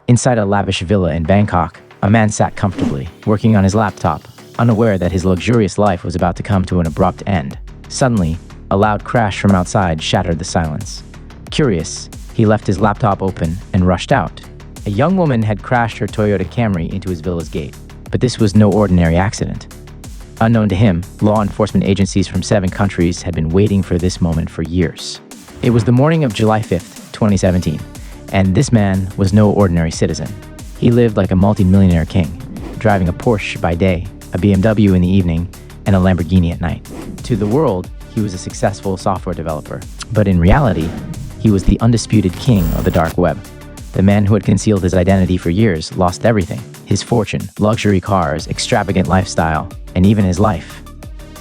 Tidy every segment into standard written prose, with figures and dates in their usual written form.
Inside a lavish villa in Bangkok, a man sat comfortably, working on his laptop, unaware that his luxurious life was about to come to an abrupt end. Suddenly, a loud crash from outside shattered the silence. Curious, he left his laptop open and rushed out. A young woman had crashed her Toyota Camry into his villa's gate, but this was no ordinary accident. Unknown to him, law enforcement agencies from 7 countries had been waiting for this moment for years. It was the morning of July 5th, 2017, and this man was no ordinary citizen. He lived like a multi-millionaire king, driving a Porsche by day, a BMW in the evening, and a Lamborghini at night. To the world, he was a successful software developer, but in reality, he was the undisputed king of the dark web. The man who had concealed his identity for years lost everything: his fortune, luxury cars, extravagant lifestyle, and even his life.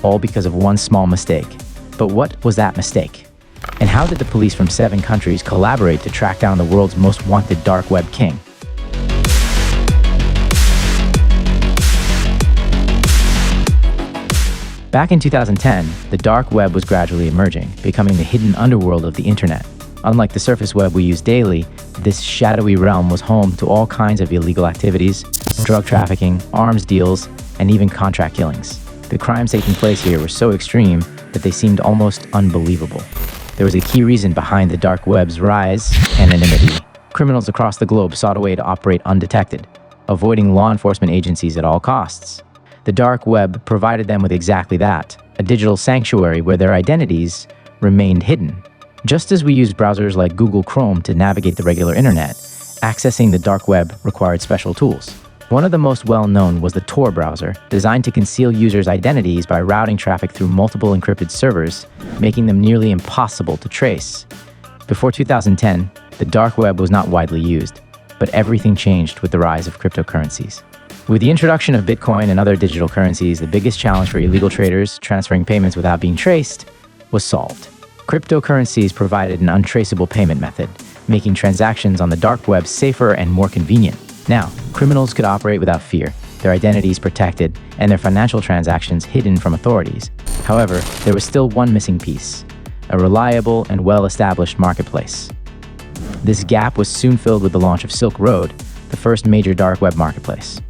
All because of one small mistake. But what was that mistake? And how did the police from 7 countries collaborate to track down the world's most wanted dark web king? Back in 2010, the dark web was gradually emerging, becoming the hidden underworld of the internet. Unlike the surface web we use daily, this shadowy realm was home to all kinds of illegal activities, drug trafficking, arms deals, and even contract killings. The crimes taking place here were so extreme that they seemed almost unbelievable. There was a key reason behind the dark web's rise: anonymity. Criminals across the globe sought a way to operate undetected, avoiding law enforcement agencies at all costs. The dark web provided them with exactly that: a digital sanctuary where their identities remained hidden. Just as we use browsers like Google Chrome to navigate the regular internet, accessing the dark web required special tools. One of the most well-known was the Tor browser, designed to conceal users' identities by routing traffic through multiple encrypted servers, making them nearly impossible to trace. Before 2010, the dark web was not widely used, but everything changed with the rise of cryptocurrencies. With the introduction of Bitcoin and other digital currencies, the biggest challenge for illegal traders transferring payments without being traced was solved. Cryptocurrencies provided an untraceable payment method, making transactions on the dark web safer and more convenient. Now, criminals could operate without fear, their identities protected, and their financial transactions hidden from authorities. However, there was still one missing piece: a reliable and well-established marketplace. This gap was soon filled with the launch of Silk Road, the first major dark web marketplace.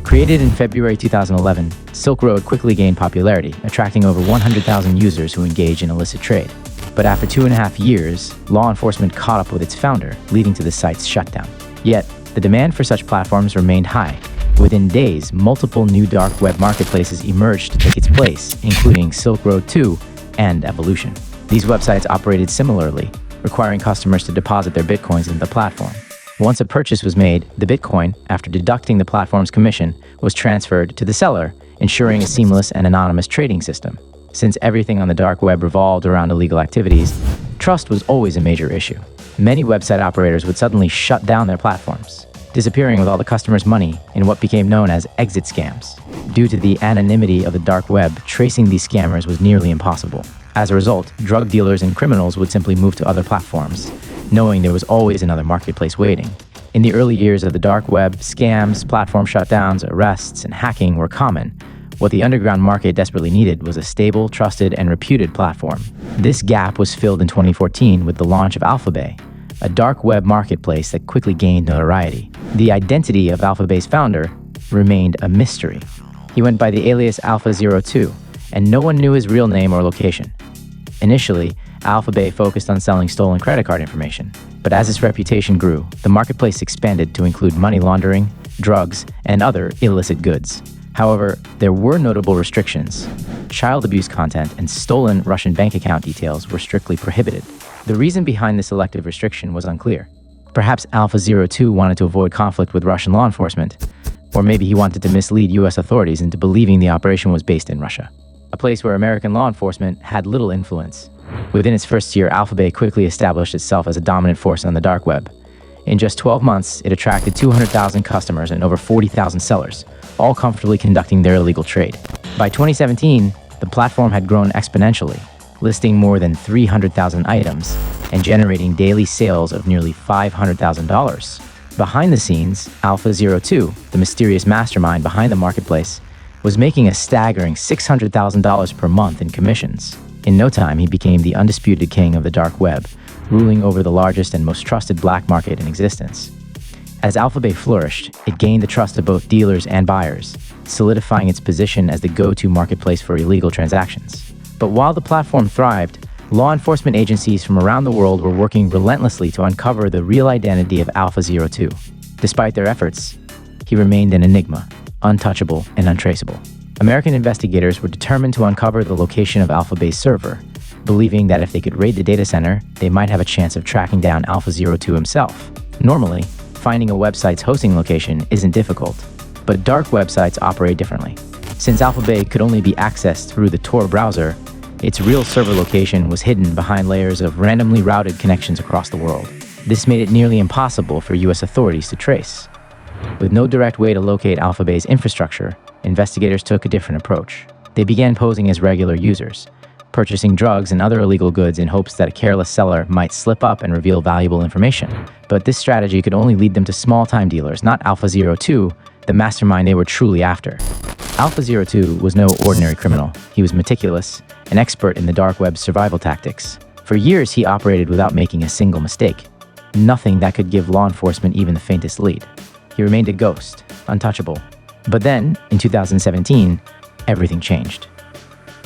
Created in February 2011, Silk Road quickly gained popularity, attracting over 100,000 users who engage in illicit trade. But after 2.5 years, law enforcement caught up with its founder, leading to the site's shutdown. Yet, the demand for such platforms remained high. Within days, multiple new dark web marketplaces emerged to take its place, including Silk Road 2 and Evolution. These websites operated similarly, requiring customers to deposit their bitcoins into the platform. Once a purchase was made, the bitcoin, after deducting the platform's commission, was transferred to the seller, ensuring a seamless and anonymous trading system. Since everything on the dark web revolved around illegal activities, trust was always a major issue. Many website operators would suddenly shut down their platforms, disappearing with all the customers' money in what became known as exit scams. Due to the anonymity of the dark web, tracing these scammers was nearly impossible. As a result, drug dealers and criminals would simply move to other platforms, knowing there was always another marketplace waiting. In the early years of the dark web, scams, platform shutdowns, arrests, and hacking were common. What the underground market desperately needed was a stable, trusted, and reputed platform. This gap was filled in 2014 with the launch of AlphaBay, a dark web marketplace that quickly gained notoriety. The identity of AlphaBay's founder remained a mystery. He went by the alias Alpha02, and no one knew his real name or location. Initially, AlphaBay focused on selling stolen credit card information, but as its reputation grew, the marketplace expanded to include money laundering, drugs, and other illicit goods. However, there were notable restrictions. Child abuse content and stolen Russian bank account details were strictly prohibited. The reason behind this selective restriction was unclear. Perhaps Alpha02 wanted to avoid conflict with Russian law enforcement, or maybe he wanted to mislead US authorities into believing the operation was based in Russia, a place where American law enforcement had little influence. Within its first year, AlphaBay quickly established itself as a dominant force on the dark web. In just 12 months, it attracted 200,000 customers and over 40,000 sellers, all comfortably conducting their illegal trade. By 2017, the platform had grown exponentially, listing more than 300,000 items and generating daily sales of nearly $500,000. Behind the scenes, Alpha02, the mysterious mastermind behind the marketplace, was making a staggering $600,000 per month in commissions. In no time, he became the undisputed king of the dark web, ruling over the largest and most trusted black market in existence. As AlphaBay flourished, it gained the trust of both dealers and buyers, solidifying its position as the go-to marketplace for illegal transactions. But while the platform thrived, law enforcement agencies from around the world were working relentlessly to uncover the real identity of Alpha02. Despite their efforts, he remained an enigma, untouchable and untraceable. American investigators were determined to uncover the location of AlphaBay's server, believing that if they could raid the data center, they might have a chance of tracking down Alpha02 himself. Normally, finding a website's hosting location isn't difficult, but dark websites operate differently. Since AlphaBay could only be accessed through the Tor browser, its real server location was hidden behind layers of randomly routed connections across the world. This made it nearly impossible for US authorities to trace. With no direct way to locate AlphaBay's infrastructure, investigators took a different approach. They began posing as regular users, purchasing drugs and other illegal goods in hopes that a careless seller might slip up and reveal valuable information. But this strategy could only lead them to small-time dealers, not Alpha02, the mastermind they were truly after. Alpha02 was no ordinary criminal. He was meticulous, an expert in the dark web's survival tactics. For years, he operated without making a single mistake. Nothing that could give law enforcement even the faintest lead. He remained a ghost, untouchable. But then, in 2017, everything changed.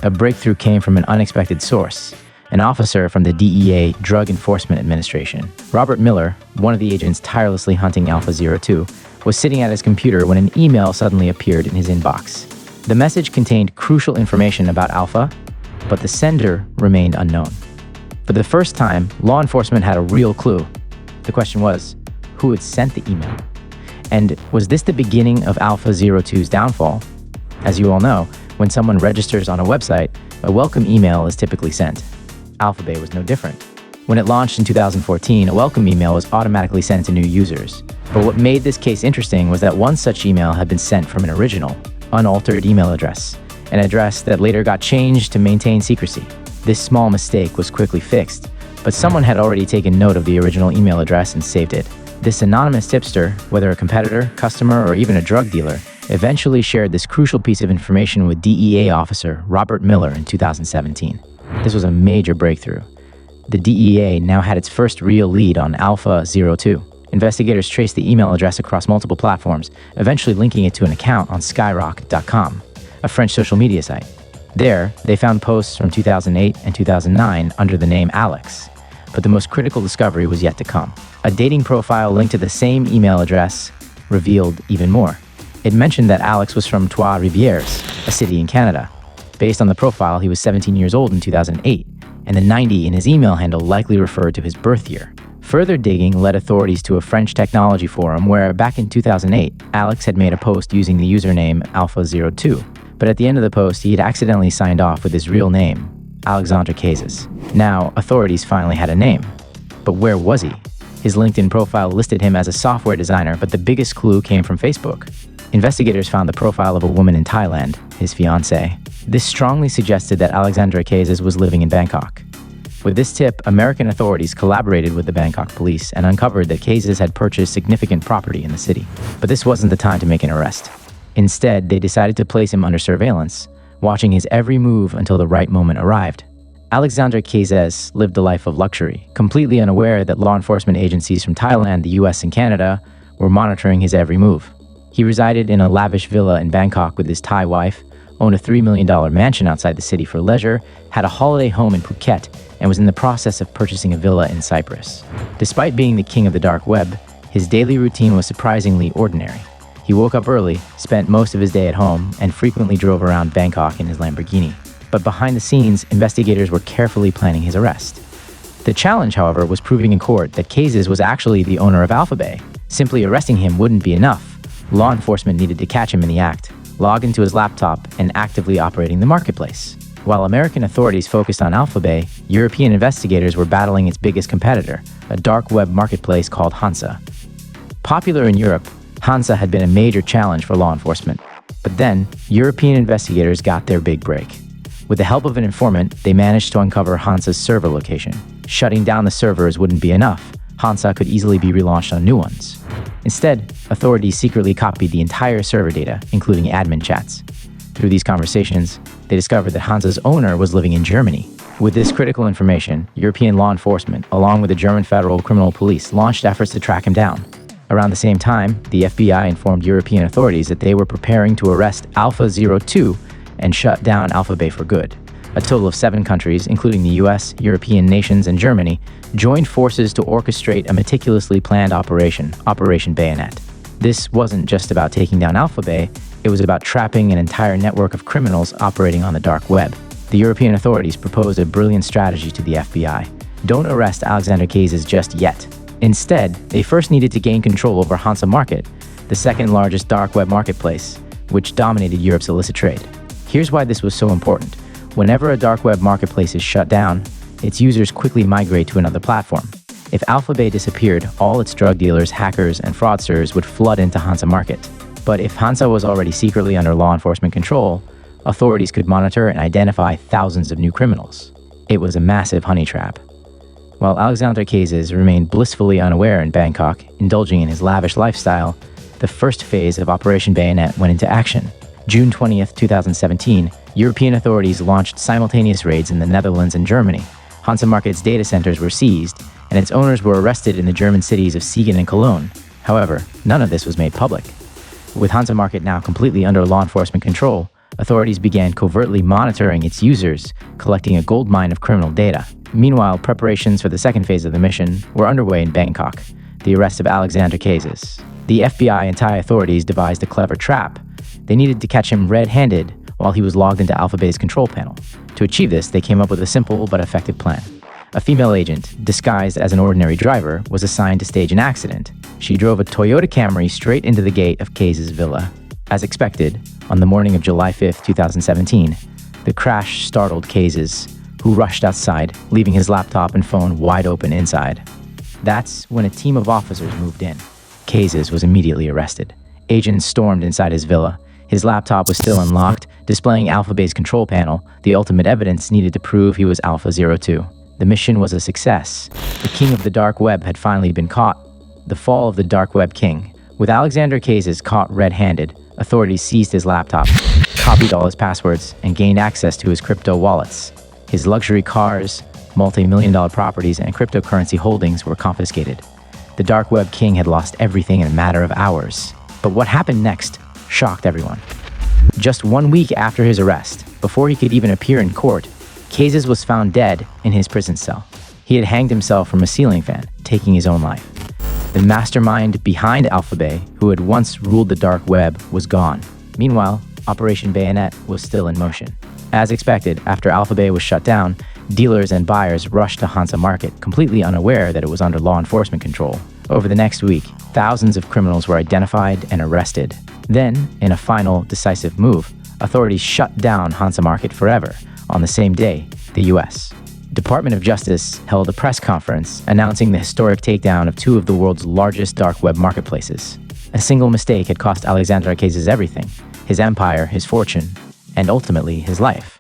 A breakthrough came from an unexpected source, an officer from the DEA Drug Enforcement Administration. Robert Miller, one of the agents tirelessly hunting Alpha02, was sitting at his computer when an email suddenly appeared in his inbox. The message contained crucial information about Alpha, but the sender remained unknown. For the first time, law enforcement had a real clue. The question was, who had sent the email? And was this the beginning of Alpha02's downfall? As you all know, when someone registers on a website, a welcome email is typically sent. AlphaBay was no different. When it launched in 2014, a welcome email was automatically sent to new users. But what made this case interesting was that one such email had been sent from an original, unaltered email address, an address that later got changed to maintain secrecy. This small mistake was quickly fixed, but someone had already taken note of the original email address and saved it. This anonymous tipster, whether a competitor, customer, or even a drug dealer, eventually shared this crucial piece of information with DEA officer Robert Miller in 2017. This was a major breakthrough. The DEA now had its first real lead on Alpha02. Investigators traced the email address across multiple platforms, eventually linking it to an account on skyrock.com, a French social media site. There, they found posts from 2008 and 2009 under the name Alex. But the most critical discovery was yet to come. A dating profile linked to the same email address revealed even more. It mentioned that Alex was from Trois-Rivières, a city in Canada. Based on the profile, he was 17 years old in 2008, and the 90 in his email handle likely referred to his birth year. Further digging led authorities to a French technology forum where, back in 2008, Alex had made a post using the username Alpha02. But at the end of the post, he had accidentally signed off with his real name, Alexandre Cazes. Now, authorities finally had a name. But where was he? His LinkedIn profile listed him as a software designer, but the biggest clue came from Facebook. Investigators found the profile of a woman in Thailand, his fiancée. This strongly suggested that Alexandre Cazes was living in Bangkok. With this tip, American authorities collaborated with the Bangkok police and uncovered that Cazes had purchased significant property in the city. But this wasn't the time to make an arrest. Instead, they decided to place him under surveillance, watching his every move until the right moment arrived. Alexandre Cazes lived a life of luxury, completely unaware that law enforcement agencies from Thailand, the US, and Canada were monitoring his every move. He resided in a lavish villa in Bangkok with his Thai wife, owned a $3 million mansion outside the city for leisure, had a holiday home in Phuket, and was in the process of purchasing a villa in Cyprus. Despite being the king of the dark web, his daily routine was surprisingly ordinary. He woke up early, spent most of his day at home, and frequently drove around Bangkok in his Lamborghini. But behind the scenes, investigators were carefully planning his arrest. The challenge, however, was proving in court that Cazes was actually the owner of AlphaBay. Simply arresting him wouldn't be enough. Law enforcement needed to catch him in the act, log into his laptop, and actively operating the marketplace. While American authorities focused on AlphaBay, European investigators were battling its biggest competitor, a dark web marketplace called Hansa. Popular in Europe, Hansa had been a major challenge for law enforcement. But then, European investigators got their big break. With the help of an informant, they managed to uncover Hansa's server location. Shutting down the servers wouldn't be enough. Hansa could easily be relaunched on new ones. Instead, authorities secretly copied the entire server data, including admin chats. Through these conversations, they discovered that Hansa's owner was living in Germany. With this critical information, European law enforcement, along with the German Federal Criminal Police, launched efforts to track him down. Around the same time, the FBI informed European authorities that they were preparing to arrest Alpha02 and shut down AlphaBay for good. A total of 7 countries, including the US, European nations, and Germany, joined forces to orchestrate a meticulously planned operation, Operation Bayonet. This wasn't just about taking down AlphaBay, it was about trapping an entire network of criminals operating on the dark web. The European authorities proposed a brilliant strategy to the FBI. Don't arrest Alexandre Cazes just yet. Instead, they first needed to gain control over Hansa Market, the second largest dark web marketplace, which dominated Europe's illicit trade. Here's why this was so important. Whenever a dark web marketplace is shut down, its users quickly migrate to another platform. If AlphaBay disappeared, all its drug dealers, hackers, and fraudsters would flood into Hansa Market. But if Hansa was already secretly under law enforcement control, authorities could monitor and identify thousands of new criminals. It was a massive honey trap. While Alexandre Cazes remained blissfully unaware in Bangkok, indulging in his lavish lifestyle, the first phase of Operation Bayonet went into action. June 20th, 2017, European authorities launched simultaneous raids in the Netherlands and Germany. Hansa Market's data centers were seized, and its owners were arrested in the German cities of Siegen and Cologne. However, none of this was made public. With Hansa Market now completely under law enforcement control, authorities began covertly monitoring its users, collecting a goldmine of criminal data. Meanwhile, preparations for the second phase of the mission were underway in Bangkok, the arrest of Alexandre Cazes. The FBI and Thai authorities devised a clever trap. They needed to catch him red-handed while he was logged into AlphaBay's control panel. To achieve this, they came up with a simple but effective plan. A female agent, disguised as an ordinary driver, was assigned to stage an accident. She drove a Toyota Camry straight into the gate of Cazes' villa. As expected, on the morning of July 5, 2017, the crash startled Cazes, who rushed outside, leaving his laptop and phone wide open inside. That's when a team of officers moved in. Cazes was immediately arrested. Agents stormed inside his villa. His laptop was still unlocked, displaying AlphaBay's control panel, the ultimate evidence needed to prove he was Alpha02. The mission was a success. The king of the dark web had finally been caught. The fall of the dark web king. With Alexandre Cazes caught red-handed, authorities seized his laptop, copied all his passwords, and gained access to his crypto wallets. His luxury cars, multi-million-dollar properties, and cryptocurrency holdings were confiscated. The dark web king had lost everything in a matter of hours. But what happened next shocked everyone. Just 1 week after his arrest, before he could even appear in court, Cazes was found dead in his prison cell. He had hanged himself from a ceiling fan, taking his own life. The mastermind behind AlphaBay, who had once ruled the dark web, was gone. Meanwhile, Operation Bayonet was still in motion. As expected, after AlphaBay was shut down, dealers and buyers rushed to Hansa Market, completely unaware that it was under law enforcement control. Over the next week, thousands of criminals were identified and arrested. Then, in a final, decisive move, authorities shut down Hansa Market forever. On the same day, the US Department of Justice held a press conference announcing the historic takedown of 2 of the world's largest dark web marketplaces. A single mistake had cost Alexandre Cazes everything: his empire, his fortune, and ultimately his life.